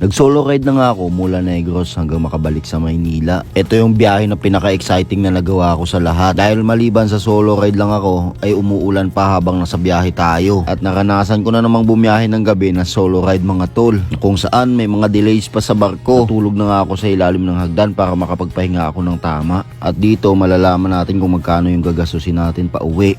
Nag-solo ride na nga ako mula Negros hanggang makabalik sa Maynila. Ito yung biyahe na pinaka-exciting na nagawa ko sa lahat. Dahil maliban sa solo ride lang ako, ay umuulan pa habang nasa biyahe tayo. At naranasan ko na namang bumiyahe ng gabi na solo ride mga tol. Kung saan may mga delays pa sa barko. Natulog na nga ako sa ilalim ng hagdan para makapagpahinga ako ng tama. At dito malalaman natin kung magkano yung gagastusin natin pa uwi.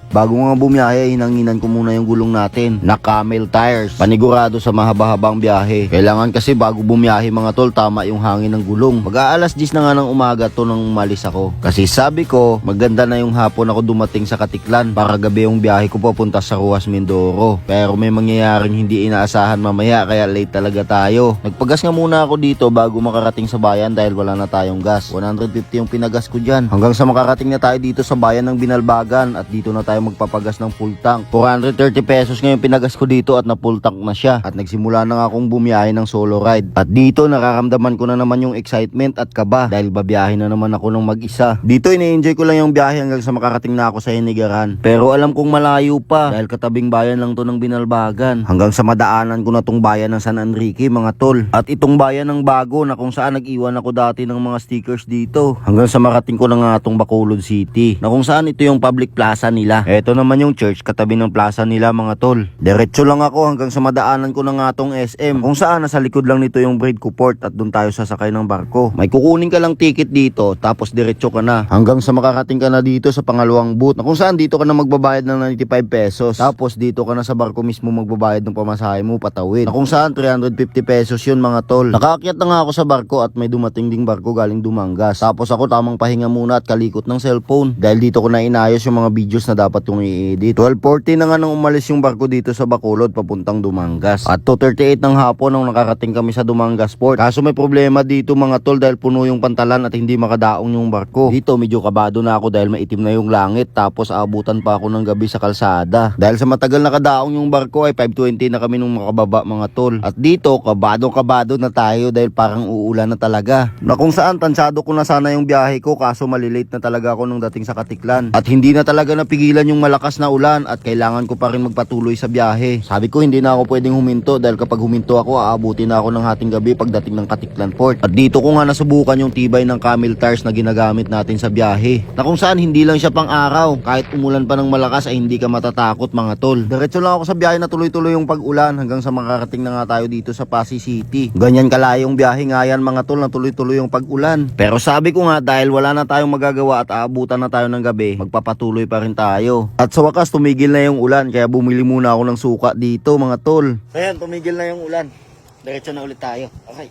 Bago nga bumiyahe, hinanginan ko muna yung gulong natin na camel tires. Panigurado sa mahaba-habang biyahe. Kailangan kasi bago bumiyahe mga tol, tama yung hangin ng gulong. Mag-aalas 10 na nga ng umaga to nang umalis ako. Kasi sabi ko, maganda na yung hapon ako dumating sa Katiklan para gabi yung biyahe ko papunta sa Ruas, Mindoro. Pero may mangyayaring hindi inaasahan mamaya kaya late talaga tayo. Nagpagas nga muna ako dito bago makarating sa bayan dahil wala na tayong gas. 150 yung pinagas ko dyan. Hanggang sa makarating na tayo dito sa bayan ng Binalbagan at dito na tayo magpapagas ng full tank. 430 pesos ngayon pinagas ko dito at na full tank na siya. At nagsimula na nga akong bumiyahe ng solo ride. At dito nakaramdaman ko na naman yung excitement at kaba dahil babiyahe na naman ako ng mag-isa. Dito ine-enjoy ko lang yung biyahe hanggang sa makarating na ako sa Hinigaran. Pero alam kong malayo pa dahil katabing bayan lang to ng Binalbagan. Hanggang sa madaanan ko na tong bayan ng San Enrique mga tol. At itong bayan ng Bago na kung saan nag-iwan ako dati ng mga stickers dito. Hanggang sa marating ko na nga itong Bacolod City na kung saan ito yung public plaza nila. Eto naman yung church katabi ng plaza nila mga tol. Diretso lang ako hanggang sa madaanan ko na nga tong SM kung saan nasa likod lang nito yung Braidco Port at doon tayo sasakay ng barko. May kukunin ka lang ticket dito tapos diretso ka na hanggang sa makarating ka na dito sa pangalawang booth na kung saan dito ka na magbabayad ng 95 pesos. Tapos dito ka na sa barko mismo magbabayad ng pamasahe mo patawid na kung saan 350 pesos yun mga tol. Nakaakyat na nga ako sa barko at may dumating ding barko galing Dumangas. Tapos ako tamang pahinga muna at kalikot ng cellphone dahil dito ko na inayos yung mga videos na dapat kong i-edit. 12:40 na nga nang umalis yung barko dito sa Bacolod papuntang Dumangas. At 2:38 ng hapon nang nakarating kami sa Dumangas Port. Kaso may problema dito mga tol dahil puno yung pantalan at hindi makadaong yung barko. Dito medyo kabado na ako dahil maitim na yung langit tapos aabutan pa ako ng gabi sa kalsada. Dahil sa matagal na kadaong yung barko ay 5:20 na kami nung makababa mga tol. At dito kabado na tayo dahil parang uulan na talaga. Na kung saan tansado ko na sana yung biyahe ko kaso malilate na talaga ako nung dating sa Katiklan. At hindi na talaga napigilan yung malakas na ulan at kailangan ko pa rin magpatuloy sa biyahe. Sabi ko hindi na ako pwedeng huminto dahil kapag huminto ako aabutin na ako ng hating gabi pagdating ng Katiklan Port. At dito ko nga nasubukan yung tibay ng camel tires na ginagamit natin sa biyahe. Na kung saan hindi lang siya pang araw. Kahit umulan pa ng malakas ay hindi ka matatakot mga tol. Diretso lang ako sa biyahe na tuloy-tuloy yung pag-ulan hanggang sa makarating na nga tayo dito sa Pasay City. Ganyan kalayong biyahe nga yan mga tol na tuloy-tuloy yung pag-ulan. Pero sabi ko nga dahil wala na tayong magagawa at aabutan na tayo ng gabi, magpapatuloy pa rin tayo. At sa wakas tumigil na yung ulan kaya bumili muna ako ng suka dito mga tol. Ayan, tumigil na yung ulan. Diretso na ulit tayo. Okay.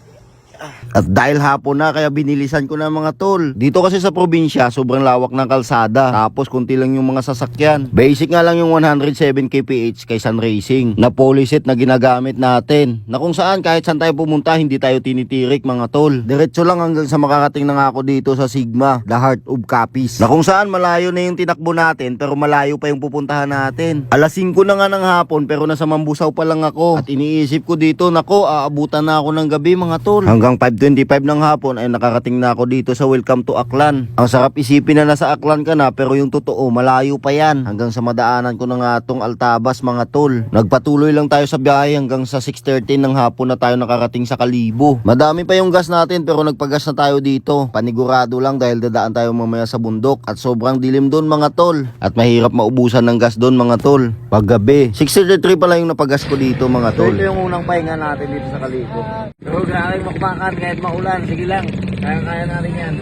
At dahil hapon na kaya binilisan ko na mga tol. Dito kasi sa probinsya sobrang lawak ng kalsada. Tapos kunti lang yung mga sasakyan. Basic nga lang yung 107 kph kay Sun Racing na poliset na ginagamit natin. Na kung saan kahit saan tayo pumunta hindi tayo tinitirik mga tol. Diretso lang hanggang sa makarating na nga ako dito sa Sigma, the heart of Capiz. Na kung saan malayo na yung tinakbo natin pero malayo pa yung pupuntahan natin. Alas 5 na nga ng hapon pero nasa Mambusaw pa lang ako. At iniisip ko dito nako aabutan na ako ng gabi mga tol. Hanggang 5:25 ng hapon ay nakarating na ako dito sa Welcome to Aklan. Ang sarap isipin na nasa Aklan ka na pero yung totoo malayo pa yan. Hanggang sa madaanan ko na nga itong Altabas mga tol. Nagpatuloy lang tayo sa biyahe hanggang sa 6:30 ng hapon na tayo nakarating sa Kalibo. Madami pa yung gas natin pero nagpagas na tayo dito. Panigurado lang dahil dadaan tayo mamaya sa bundok at sobrang dilim doon mga tol. At mahirap maubusan ng gas doon mga tol. Paggabi. 6:33 pala yung napagas ko dito mga tol. Ito yung unang pahinga natin dito sa Kalibo. Pero grabe makbakan kahit maulan. Sige lang. Kaya natin yan.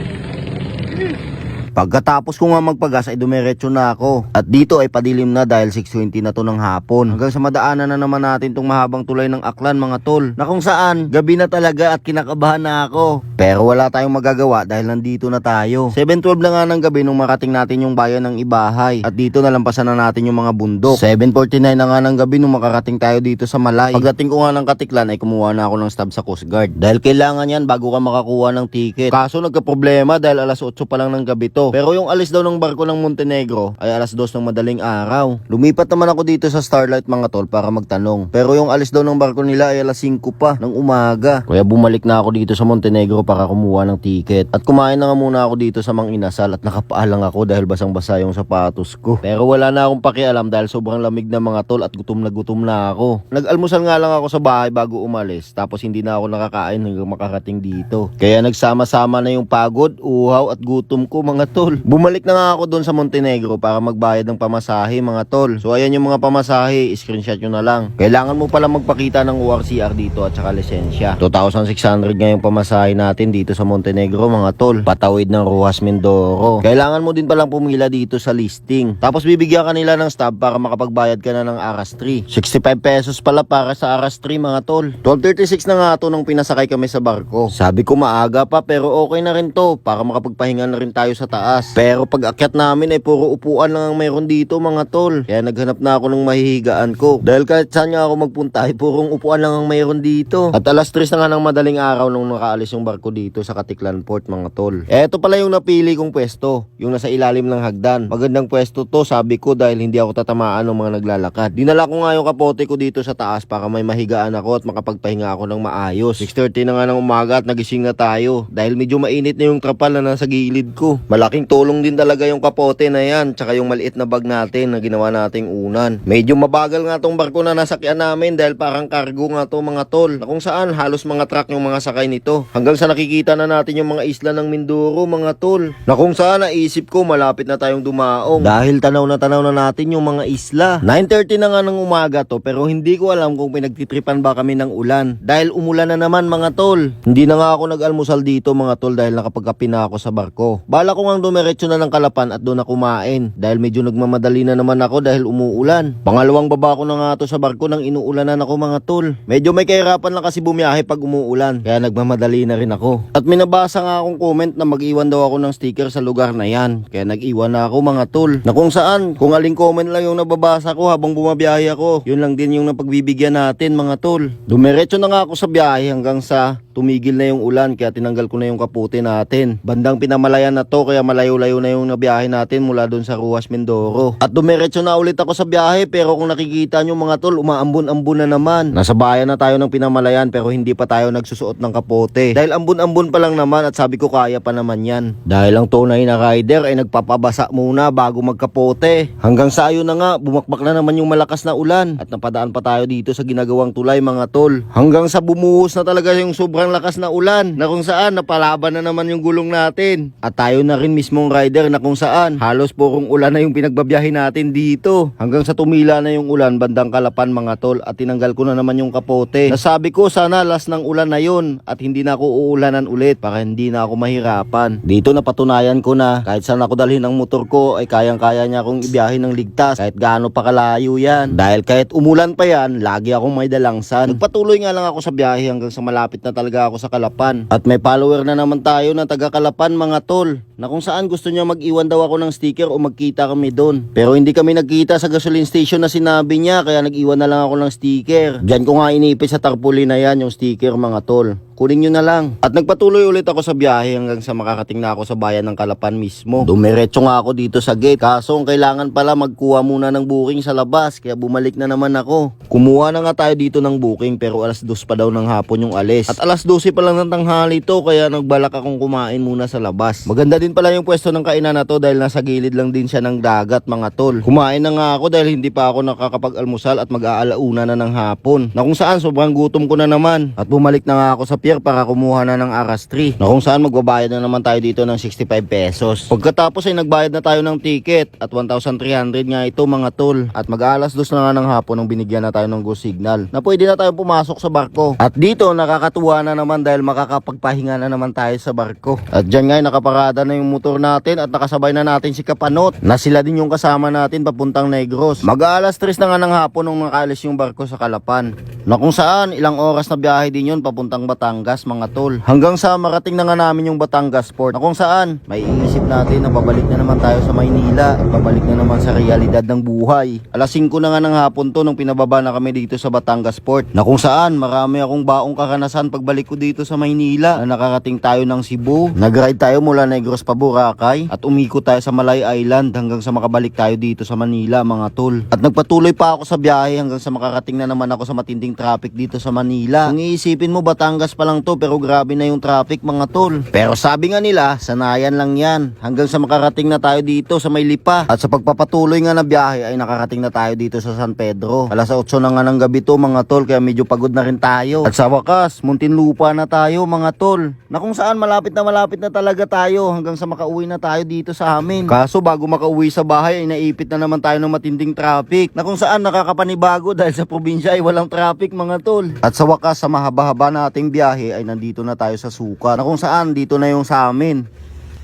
Pagkatapos ko nga magpagas ay dumiretso na ako. At dito ay padilim na dahil 6:20 na to ng hapon. Hanggang sa madaanan na naman natin tong mahabang tulay ng Aklan mga tol. Na kung saan gabi na talaga at kinakabahan na ako. Pero wala tayong magagawa dahil nandito na tayo. 7:12 na nga ng gabi nung marating natin yung bayan ng Ibahay. At dito nalampasan na natin yung mga bundok. 7:49 na nga ng gabi nung makarating tayo dito sa Malay. Pagdating ko nga ng Katiklan ay kumuha na ako ng stub sa Coast Guard. Dahil kailangan yan bago ka makakuha ng ticket. Kaso nagka-problema dahil alas 8 pa lang ng gabi to. dito. Pero yung alis daw ng barko ng Montenegro ay alas 2 ng madaling araw. Lumipat naman ako dito sa Starlight mga tol para magtanong. Pero yung alis daw ng barko nila ay alas 5 pa ng umaga. Kaya bumalik na ako dito sa Montenegro para kumuha ng ticket. At kumain na nga muna ako dito sa Mang Inasal at nakapaalang ako dahil basang-basa yung sapatos ko. Pero wala na akong pakialam dahil sobrang lamig na mga tol at gutom na ako. Nag-almusal nga lang ako sa bahay bago umalis. Tapos hindi na ako nakakain hanggang makarating dito. Kaya nagsama-sama na yung pagod, uhaw at gutom ko mga tol. Bumalik na nga ako doon sa Montenegro para magbayad ng pamasahe mga tol. So ayan yung mga pamasahe, screenshot nyo na lang. Kailangan mo pala magpakita ng ORCR dito at saka lisensya. 2,600 nga yung pamasahe natin dito sa Montenegro mga tol. Patawid ng Rojas Mindoro. Kailangan mo din palang pumila dito sa listing. Tapos bibigyan ka nila ng stub para makapagbayad ka na ng Aras 3. 65 pesos pala para sa Aras 3 mga tol. 12:36 na nga to nung pinasakay kami sa barko. Sabi ko maaga pa pero okay na rin to para makapagpahinga na rin tayo sa taas. Pero pag akyat namin ay puro upuan lang ang mayroon dito mga tol. Kaya naghanap na ako ng mahihigaan ko. Dahil kahit saan nga ako magpunta ay purong upuan lang ang mayroon dito. At alas 3 na nga ng madaling araw nung nakaalis yung barko dito sa Katiklan Port mga tol. Eto pala yung napili kong pwesto. Yung nasa ilalim ng hagdan. Magandang pwesto to sabi ko dahil hindi ako tatamaan ng mga naglalakad. Dinala ko nga yung kapote ko dito sa taas para may mahigaan ako at makapagpahinga ako ng maayos. 6:30 na nga ng umaga at nagising na tayo. Dahil medyo mainit na yung trapal na nasa gilid ko. Malaking tulong din talaga yung kapote na yan. Tsaka yung maliit na bag natin na ginawa nating unan. Medyo mabagal nga tong barko na nasakyan namin dahil parang cargo nga to mga tol. Na kung saan halos mga truck yung mga sakay nito. Hanggang sa nakikita na natin yung mga isla ng Mindoro mga tol. Na kung saan naisip ko malapit na tayong dumaong. Dahil tanaw na natin yung mga isla. 9:30 na nga ng umaga to pero hindi ko alam kung pinagtitripan ba kami ng ulan. Dahil umulan na naman mga tol. Hindi na nga ako nag-almusal dito mga tol dahil nakapagkape na ako sa barko. Bala ko ngang dumiretso na ng Kalapan at doon na kumain. Dahil medyo nagmamadali na naman ako dahil umuulan. Pangalawang baba ko na nga to sa barko nang inuulanan ako mga tol. Medyo may kahirapan lang kasi bumiyahe pag umuulan. Kaya nagmamadali na rin ako. At may nabasa nga akong comment na mag-iwan daw ako ng sticker sa lugar na yan. Kaya nag-iwan na ako mga tol. Na kung saan, kung aling comment lang yung nababasa ko habang bumabiyahe ako, yun lang din yung napagbibigyan natin mga tol. Dumiretso na nga ako sa biyahe hanggang sa tumigil na yung ulan kaya tinanggal ko na yung kaputi natin. Bandang Pinamalayan na to kaya malayo-layo na yung nabiyahe natin mula doon sa Ruas Mindoro. At dumiretso na ulit ako sa biyahe pero kung nakikita nyo mga tol, umaambon-ambon na naman. Nasa bayan na tayo ng Pinamalayan pero hindi pa tayo nagsusuot ng kapote. Dahil ambon-ambon pa lang naman at sabi ko kaya pa naman yan. Dahil ang tunay na rider ay nagpapabasa muna bago magkapote. Hanggang sa ayun na nga, bumakbak na naman yung malakas na ulan. At napadaan pa tayo dito sa ginagawang tulay mga tol. Hanggang sa bumuhos na talaga yung sobrang lakas na ulan na kung saan napalaban na naman yung gulong natin. At tayo na rin mismong rider na kung saan halos purong ulan na yung pinagbabiyahe natin dito. Hanggang sa tumila na yung ulan bandang Kalapan mga tol at tinanggal ko na naman yung kapote. Nasabi ko sana last ng ulan na yun at hindi na ako uulanan ulit para hindi na ako mahirapan. Dito napatunayan ko na kahit saan ako dalhin ang motor ko ay kayang-kaya niya akong ibiyahe ng ligtas kahit gaano pa kalayo yan. Dahil kahit umulan pa yan, lagi akong may dalangsan. Nagpatuloy nga lang ako sa biyahe hanggang sa malapit na talaga ako sa Kalapan. At may follower na naman tayo na taga Kalapan mga tol. Na kung saan gusto niya mag-iwan daw ako ng sticker o magkita kami doon. Pero hindi kami nagkita sa gasoline station na sinabi niya kaya nag-iwan na lang ako ng sticker. Diyan ko nga inipit sa tarpaulin na yan yung sticker mga tol. Kunin nyo na lang. At nagpatuloy ulit ako sa biyahe hanggang sa makakating na ako sa bayan ng Kalapan mismo. Dumiretso nga ako dito sa gate. Kaso ang kailangan pala magkuha muna ng booking sa labas. Kaya bumalik na naman ako. Kumuha na nga tayo dito ng booking pero alas 2 pa daw ng hapon yung alis. At alas 12 pa lang ng tanghali to kaya nagbalak akong kumain muna sa labas. Maganda din pala yung pwesto ng kainan na to dahil nasa gilid lang din siya ng dagat mga tol. Kumain na nga ako dahil hindi pa ako nakakapag-almusal at mag-aalauna na ng hapon. Na kung saan sobrang gutom ko na naman. At bumalik na nga ako sa pier para kumuha na ng Aras 3. Na kung saan magbabayad na naman tayo dito ng 65 pesos. Pagkatapos ay nagbayad na tayo ng ticket at 1,300 nga ito mga tol. At mag-alas 2 na nga ng hapon nung binigyan na tayo ng go signal na pwede na tayo pumasok sa barko. At dito nakakatuwa na naman dahil makakapagpahinga na naman tayo sa barko. At dyan nga nakaparada na yung motor natin at nakasabay na natin si Kapanot na sila din yung kasama natin papuntang Negros. Mag-alas 3 na nga ng hapon nung nakaalis yung barko sa Kalapan. Na kung saan ilang oras na biyahe din yun papuntang Batangas mga tol. Hanggang sa marating na nga namin yung Batangas Port. Na kung saan may iisip natin na babalik na naman tayo sa Maynila at babalik na naman sa realidad ng buhay. Alas 5 na nga ng hapon to nung pinababa na kami dito sa Batangas Port. Na kung saan marami akong baong karanasan pagbalik pagbabalik ko dito sa Maynila na nakarating tayo ng Cebu. Nag-ride tayo mula Negros pa Boracay at umikot tayo sa Malay Island hanggang sa makabalik tayo dito sa Manila mga tol. At nagpatuloy pa ako sa biyahe hanggang sa makarating na naman ako sa matinding traffic dito sa Manila. Kung iisipin mo Batangas pa lang to pero grabe na yung traffic mga tol. Pero sabi nga nila, sanayan lang yan hanggang sa makarating na tayo dito sa May Lipa. At sa pagpapatuloy nga na biyahe ay nakarating na tayo dito sa San Pedro. Alas 8 na nga ng gabi to mga tol kaya medyo pagod na rin tayo. At sa wakas, Muntinlupa na tayo mga tol. Na kung saan malapit na talaga tayo hanggang sa makauwi na tayo dito sa amin. Kaso bago makauwi sa bahay ay naipit na naman tayo ng matinding traffic. Na kung saan nakakapanibago dahil sa probinsya ay walang traffic mga tol. At sa wakas sa mahaba-haba nating biyahe ay nandito na tayo sa Sukat. Na kung saan dito na yung sa amin.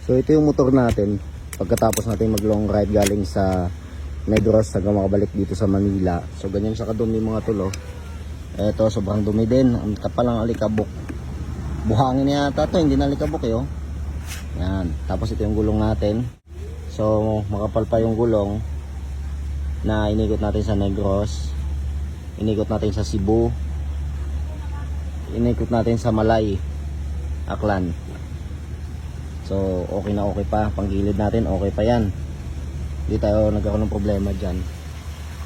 So ito yung motor natin. Pagkatapos natin mag long ride galing sa Negros hanggang makabalik dito sa Manila. So ganyan siya kadumi mga tol oh. Eto, sobrang dumi din. Ang kapal ang alikabok. Buhangin na yata to, hindi na alikabok eh oh. Yan. Tapos ito yung gulong natin. So, makapal pa yung gulong na inikot natin sa Negros. Inikot natin sa Cebu. Inikot natin sa Malay, Aklan. So, okay na okay pa. Panggilid natin, okay pa yan. Hindi tayo nagkaroon ng problema dyan.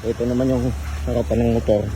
Ito naman yung harapan ng motor.